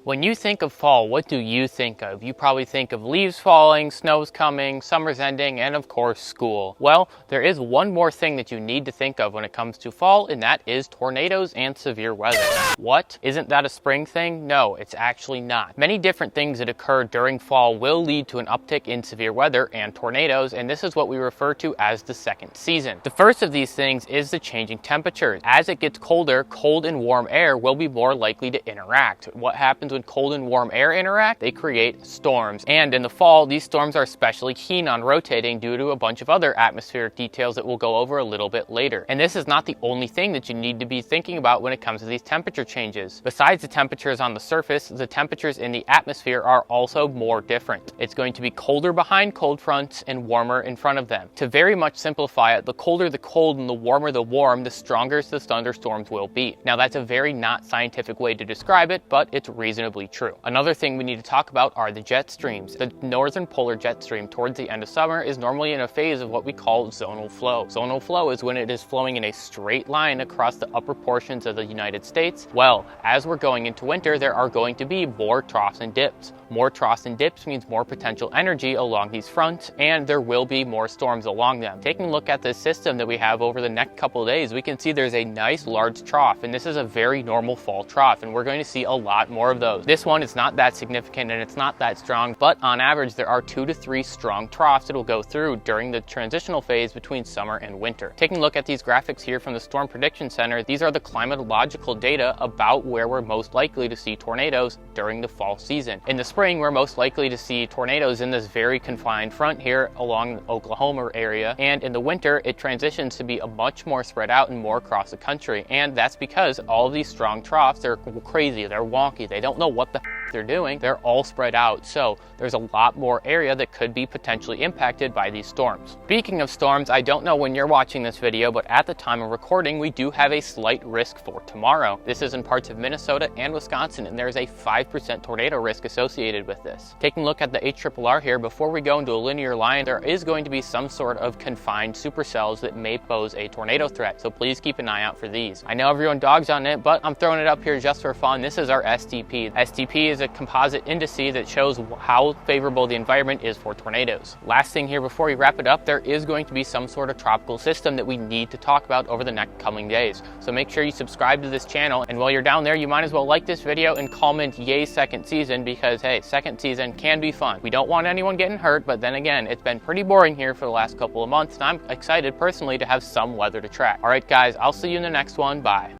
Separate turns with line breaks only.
When you think of fall, what do you think of? You probably think of leaves falling, snow's coming, summer's ending, and of course, school. Well, there is one more thing that you need to think of when it comes to fall, and that is tornadoes and severe weather. What? Isn't that a spring thing? No, it's actually not. Many different things that occur during fall will lead to an uptick in severe weather and tornadoes, and this is what we refer to as the second season. The first of these things is the changing temperatures. As it gets colder, cold and warm air will be more likely to interact. What happens when cold and warm air interact? They create storms. And in the fall, these storms are especially keen on rotating due to a bunch of other atmospheric details that we'll go over a little bit later. And this is not the only thing that you need to be thinking about when it comes to these temperature changes. Besides the temperatures on the surface, the temperatures in the atmosphere are also more different. It's going to be colder behind cold fronts and warmer in front of them. To very much simplify it, the colder the cold and the warmer the warm, the stronger the thunderstorms will be. Now that's a very not scientific way to describe it, but it's reasonably true. Another thing we need to talk about are the jet streams. The northern polar jet stream towards the end of summer is normally in a phase of what we call zonal flow. Zonal flow is when it is flowing in a straight line across the upper portions of the United States. Well, as we're going into winter, there are going to be more troughs and dips. More troughs and dips means more potential energy along these fronts, and there will be more storms along them. Taking a look at this system that we have over the next couple of days, we can see there's a nice large trough, and this is a very normal fall trough, and we're going to see a lot more of those. This one is not that significant and it's not that strong, but on average there are 2 to 3 strong troughs that will go through during the transitional phase between summer and winter. Taking a look at these graphics here from the Storm Prediction Center, these are the climatological data about where we're most likely to see tornadoes during the fall season. In the spring, we're most likely to see tornadoes in this very confined front here along the Oklahoma area, and in the winter it transitions to be a much more spread out and more across the country, and that's because all of these strong troughs, they're crazy, they're wonky, they don't know what the they're doing, they're all spread out, so there's a lot more area that could be potentially impacted by these storms. Speaking of storms, I don't know when you're watching this video, but at the time of recording, we do have a slight risk for tomorrow. This is in parts of Minnesota and Wisconsin, and there's a 5% tornado risk associated with this. Taking a look at the HRRR here, before we go into a linear line, there is going to be some sort of confined supercells that may pose a tornado threat, so please keep an eye out for these. I know everyone dogs on it, but I'm throwing it up here just for fun. This is our STP. STP is a composite indice that shows how favorable the environment is for tornadoes. Last thing here before we wrap it up, there is going to be some sort of tropical system that we need to talk about over the next coming days. So make sure you subscribe to this channel, and while you're down there, you might as well like this video and comment yay second season, because hey, second season can be fun. We don't want anyone getting hurt, but then again, it's been pretty boring here for the last couple of months, and I'm excited personally to have some weather to track. Alright guys, I'll see you in the next one. Bye.